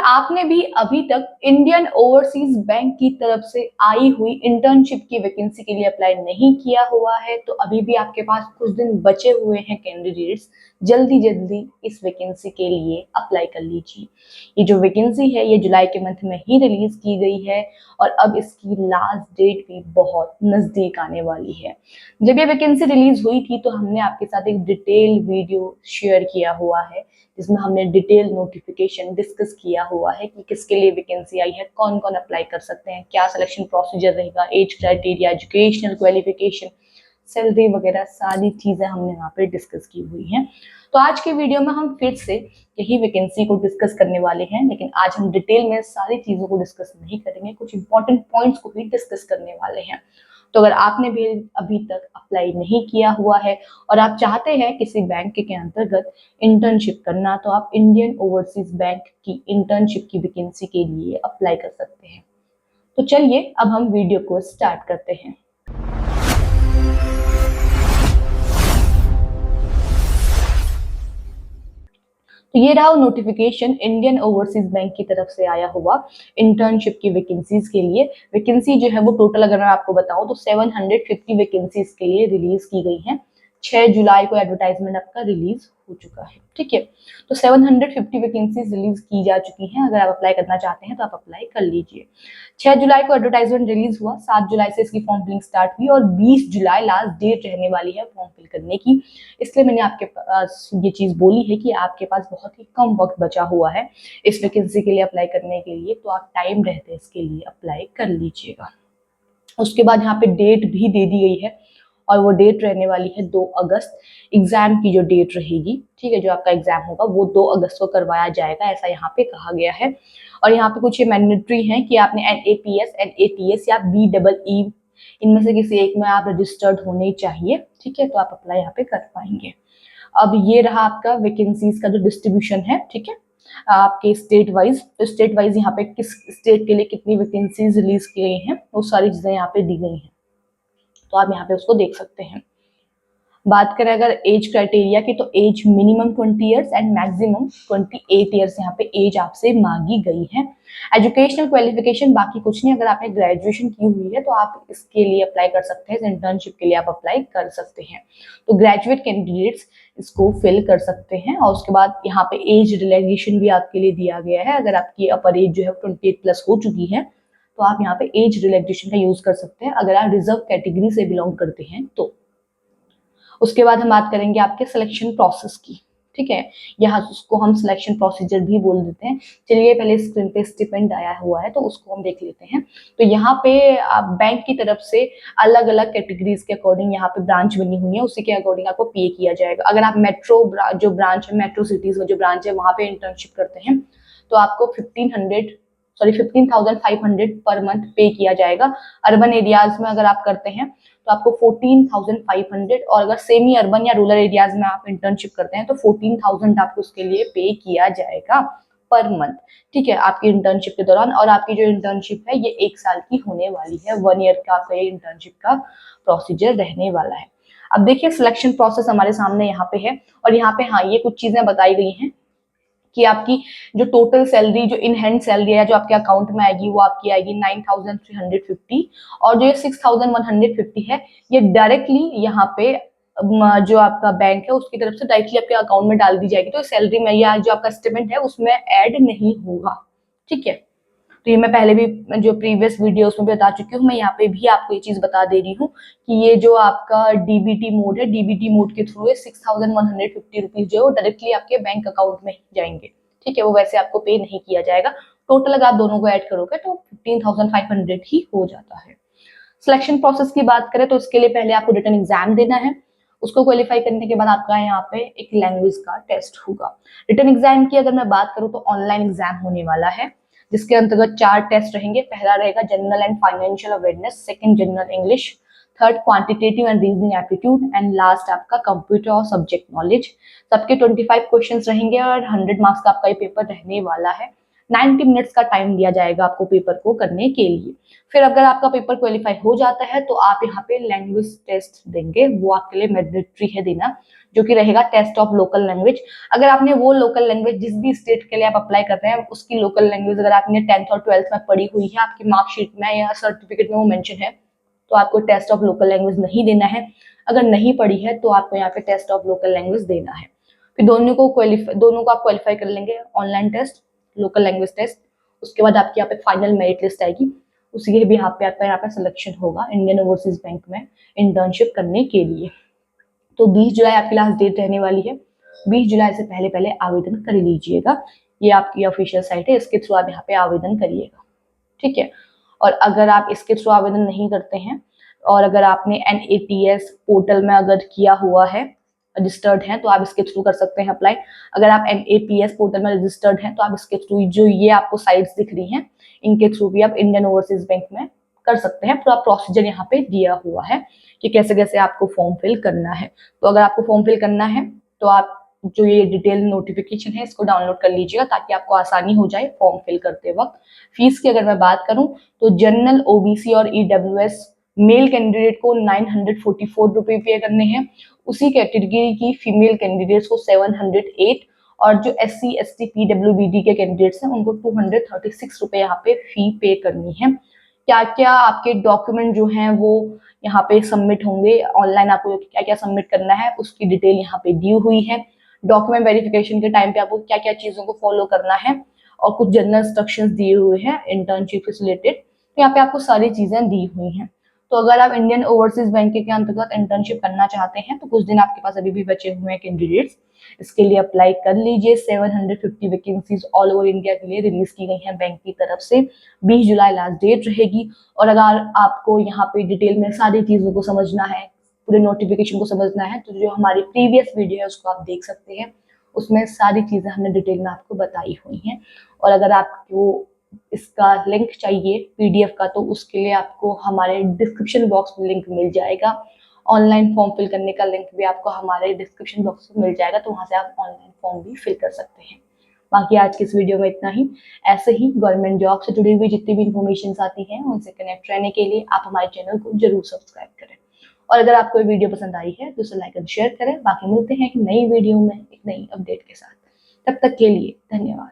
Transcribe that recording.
आपने भी अभी तक इंडियन ओवरसीज बैंक की तरफ से आई हुई इंटर्नशिप की वैकेंसी के लिए अप्लाई नहीं किया हुआ है तो अभी भी आपके पास कुछ दिन बचे हुए हैं कैंडिडेट्स, जल्दी जल्दी इस वैकेंसी के लिए अप्लाई कर लीजिए। ये जो वैकेंसी है ये जुलाई के मंथ में ही रिलीज की गई है और अब इसकी लास्ट डेट भी बहुत नजदीक आने वाली है। जब ये वैकेंसी रिलीज हुई थी तो हमने आपके साथ एक डिटेल वीडियो शेयर किया हुआ है जिसमें हमने डिटेल नोटिफिकेशन डिस्कस किया हुआ है कि किसके लिए वैकेंसी आई है, कौन कौन अप्लाई कर सकते हैं, क्या सिलेक्शन प्रोसीजर रहेगा, age criteria, educational qualification, salary वगैरह सारी चीजें हमने यहाँ पे डिस्कस की हुई हैं। तो आज के वीडियो में हम फिर से यही वैकेंसी को डिस्कस करने वाले हैं, लेकिन आज हम डिटेल में सारी चीजों को डिस्कस नहीं करेंगे, कुछ इंपॉर्टेंट पॉइंट्स को ही डिस्कस करने वाले हैं। तो अगर आपने भी अभी तक अप्लाई नहीं किया हुआ है और आप चाहते हैं किसी बैंक के अंतर्गत इंटर्नशिप करना तो आप इंडियन ओवरसीज बैंक की इंटर्नशिप की वैकेंसी के लिए अप्लाई कर सकते हैं। तो चलिए अब हम वीडियो को स्टार्ट करते हैं। तो ये रहा नोटिफिकेशन इंडियन ओवरसीज बैंक की तरफ से आया हुआ इंटर्नशिप की वैकेंसीज के लिए। वैकेंसी जो है वो टोटल अगर मैं आपको बताऊं तो 750 वैकेंसीज के लिए रिलीज की गई है। 6 जुलाई को एडवर्टाइजमेंट आपका रिलीज हो चुका है, ठीक है। तो 750 वैकेंसीज रिलीज की जा चुकी हैं। अगर आप अप्लाई करना चाहते हैं तो आप अप्लाई कर लीजिए। 6 जुलाई को एडवर्टाइजमेंट रिलीज हुआ, 7 जुलाई से इसकी फॉर्म फिलिंग स्टार्ट हुई और 20 जुलाई लास्ट डेट रहने वाली है फॉर्म फिल करने की। इसलिए मैंने आपके पास ये चीज बोली है कि आपके पास बहुत ही कम वक्त बचा हुआ है इस वैकेंसी के लिए अप्लाई करने के लिए, तो आप टाइम रहते इसके लिए अप्लाई कर लीजिएगा। उसके बाद यहाँ पे डेट भी दे दी गई है और वो डेट रहने वाली है 2 अगस्त। एग्जाम की जो डेट रहेगी, ठीक है, जो आपका एग्जाम होगा वो 2 अगस्त को करवाया जाएगा, ऐसा यहाँ पे कहा गया है। और यहाँ पे कुछ ये मैंडेटरी है कि आपने NAPS, NATS या BEE इनमें से किसी एक में आप रजिस्टर्ड होने चाहिए, ठीक है, तो आप अप्लाई यहाँ पे कर पाएंगे। अब ये रहा आपका वैकेंसीज का जो डिस्ट्रीब्यूशन है, ठीक है, आपके स्टेट वाइज। तो स्टेट वाइज यहाँ पे किस स्टेट के लिए कितनी वैकेंसीज रिलीज की गई हैं वो सारी चीजें यहाँ पे दी गई हैं, तो आप यहाँ पे उसको देख सकते हैं। बात करें अगर एज क्राइटेरिया की तो age minimum 20 years and maximum 28 years यहाँ पे एज आपसे मांगी गई है। एजुकेशनल क्वालिफिकेशन बाकी कुछ नहीं, अगर आपने ग्रेजुएशन की हुई है तो आप इसके लिए अप्लाई कर सकते हैं, इस इंटर्नशिप के लिए आप अप्लाई कर सकते हैं। तो ग्रेजुएट कैंडिडेट्स इसको फिल कर सकते हैं। और उसके बाद यहाँ पे एज रिलैक्सेशन भी आपके लिए दिया गया है। अगर आपकी अपर एज जो है 28 प्लस हो चुकी है तो आप यहाँ पे एज रिलैक्सेशन का यूज कर सकते हैं अगर आप रिजर्व कैटेगरी से बिलोंग करते हैं तो। उसके बाद हम बात करेंगे आपके सिलेक्शन प्रोसेस की, ठीक है, यहाँ उसको हम सिलेक्शन प्रोसीजर भी बोल देते हैं। चलिए पहले स्क्रीन पे स्टिपेंड आया हुआ है तो उसको हम देख लेते हैं। तो यहाँ पे बैंक की तरफ से अलग अलग कैटेगरीज के अकॉर्डिंग यहाँ पे ब्रांच बनी हुई है, उसी के अकॉर्डिंग आपको पे किया जाएगा। अगर आप जो ब्रांच है, मेट्रो सिटीज में जो ब्रांच है वहाँ पे इंटर्नशिप करते हैं तो आपको 15,500 पर मंथ पे किया जाएगा। अर्बन एरियाज में अगर आप करते हैं तो आपको 14,500, और अगर सेमी अर्बन या रूरल एरियाज में आप इंटर्नशिप करते हैं तो 14,000 आपको उसके लिए पे किया जाएगा पर मंथ, ठीक है, आपकी इंटर्नशिप के दौरान। और आपकी जो इंटर्नशिप है ये 1 साल की होने वाली है, 1 ईयर का आपका ये इंटर्नशिप का प्रोसीजर रहने वाला है। अब देखिए सिलेक्शन प्रोसेस हमारे सामने यहाँ पे है और यहाँ पे हाँ ये कुछ चीजें बताई गई हैं कि आपकी जो टोटल सैलरी, जो इन हैंड सैलरी है जो आपके अकाउंट में आएगी वो आपकी आएगी 9,350, और जो ये 6,150 है ये डायरेक्टली यहाँ पे जो आपका बैंक है उसकी तरफ से डायरेक्टली आपके अकाउंट में डाल दी जाएगी। तो सैलरी में या जो आपका स्टेटमेंट है उसमें ऐड नहीं होगा, ठीक है। तो ये मैं पहले भी जो प्रीवियस वीडियोस में भी बता चुकी हूँ, मैं यहाँ पे भी आपको ये चीज बता दे रही हूँ कि ये जो आपका डीबीटी मोड है, डीबीटी मोड के थ्रू 6,150 रुपीज जो है वो डायरेक्टली आपके बैंक अकाउंट में जाएंगे, ठीक है, वो वैसे आपको पे नहीं किया जाएगा। टोटल अगर आप दोनों को ऐड करोगे तो 15,500 ही हो जाता है। सिलेक्शन प्रोसेस की बात करें तो इसके लिए पहले आपको रिटन एग्जाम देना है, उसको क्वालिफाई करने के बाद आपका यहाँ पे एक लैंग्वेज का टेस्ट होगा। रिटन एग्जाम की अगर मैं बात करूँ तो ऑनलाइन एग्जाम होने वाला है जिसके अंतर्गत 4 टेस्ट रहेंगे। पहला रहेगा general and financial awareness, second general English, third quantitative and reasoning aptitude and last आपका कंप्यूटर और सब्जेक्ट नॉलेज। सबके 25 क्वेश्चंस रहेंगे और 100 मार्क्स का आपका ये पेपर रहने वाला है। 90 मिनट्स का टाइम दिया जाएगा आपको पेपर को करने के लिए। फिर अगर आपका पेपर क्वालिफाई हो जाता है तो आप यहाँ पे लैंग्वेज टेस्ट देंगे, वो आपके लिए मैंडेटरी है देना, जो कि रहेगा टेस्ट ऑफ लोकल लैंग्वेज। अगर आपने वो लोकल लैंग्वेज जिस भी स्टेट के लिए आप अप्लाई कर रहे हैं उसकी लोकल लैंग्वेज अगर आपने 10th और 12th में पढ़ी हुई है, आपकी मार्कशीट में या सर्टिफिकेट में वो मेंशन है, तो आपको टेस्ट ऑफ लोकल लैंग्वेज नहीं देना है। अगर नहीं पढ़ी है तो आपको यहाँ पे टेस्ट ऑफ लोकल लैंग्वेज देना है। फिर दोनों को आप क्वालिफाई कर लेंगे, online test, local language test. उसके बाद आपकी यहाँ पे फाइनल मेरिट लिस्ट आएगी, उसी के भी आपका यहाँ पे सिलेक्शन होगा इंडियन ओवरसीज बैंक में इंटर्नशिप करने के लिए। तो 20 जुलाई आपकी लास्ट डेट रहने वाली है। 20 जुलाई से पहले पहले आवेदन कर लीजिएगा। ये आपकी ऑफिशियल साइट है, इसके थ्रू आप यहाँ पे आवेदन करिएगा, ठीक है। और अगर आप इसके थ्रू आवेदन नहीं करते हैं और अगर आपने NATS पोर्टल में अगर किया हुआ है, रजिस्टर्ड हैं, तो आप इसके थ्रू कर सकते हैं अप्लाई। अगर आप NAPS पोर्टल में रजिस्टर्ड हैं तो आप इसके थ्रू जो ये आपको साइट्स दिख रही हैं इनके थ्रू भी आप इंडियन ओवरसीज बैंक में कर सकते हैं। पूरा प्रोसीजर यहाँ पे दिया हुआ है कि कैसे कैसे आपको फॉर्म फिल करना है। तो अगर आपको फॉर्म फिल करना है तो आप जो ये डिटेल नोटिफिकेशन है इसको डाउनलोड कर लीजिएगा ताकि आपको आसानी हो जाए फॉर्म फिल करते वक्त। फीस की अगर मैं बात करूं तो जनरल, OBC और EWS मेल कैंडिडेट को 944 रुपए पे करने हैं। उसी कैटेगरी की फीमेल कैंडिडेट्स को 708 और जो SC ST PWBD के कैंडिडेट्स हैं उनको 236 रुपए यहाँ पे फी पे करनी है। क्या क्या आपके डॉक्यूमेंट जो हैं वो यहाँ पे सबमिट होंगे, ऑनलाइन आपको क्या क्या सबमिट करना है उसकी डिटेल यहाँ पे दी हुई है। डॉक्यूमेंट वेरिफिकेशन के टाइम पे आपको क्या क्या चीजों को फॉलो करना है और कुछ जनरल इंस्ट्रक्शंस दिए हुए हैं इंटर्नशिप से रिलेटेड। तो यहाँ पे आपको सारी चीजें दी हुई हैं। तो अगर आप इंडियन ओवरसीज बैंक के अंतर्गत इंटर्नशिप करना चाहते हैं तो कुछ दिन आपके पास अभी भी बचे हुए हैं कैंडिडेट्स, इसके लिए अप्लाई कर लीजिए। 750 वैकेंसीज ऑल ओवर इंडिया के लिए रिलीज की गई हैं बैंक की तरफ से। 20 जुलाई लास्ट डेट रहेगी। और अगर आपको यहाँ पे डिटेल में सारी चीजों को समझना है, पूरे नोटिफिकेशन को समझना है, तो जो हमारी प्रीवियस वीडियो है उसको आप देख सकते हैं, उसमें सारी चीजें हमने डिटेल में आपको बताई हुई हैं। और अगर आपको इसका लिंक चाहिए PDF का तो उसके लिए आपको हमारे डिस्क्रिप्शन बॉक्स में लिंक मिल जाएगा। ऑनलाइन फॉर्म फिल करने का लिंक भी आपको हमारे डिस्क्रिप्शन बॉक्स में मिल जाएगा, तो वहां से आप ऑनलाइन फॉर्म भी फिल कर सकते हैं। बाकी आज की इस वीडियो में इतना ही। ऐसे ही गवर्नमेंट जॉब से जुड़ी हुई जितनी भी इंफॉर्मेशन आती हैं उनसे कनेक्ट रहने के लिए आप हमारे चैनल को जरूर सब्सक्राइब करें। और अगर आपको ये वीडियो पसंद आई है तो उसे लाइक एंड शेयर करें। बाकी मिलते हैं एक नई वीडियो में एक नई अपडेट के साथ। तब तक के लिए धन्यवाद।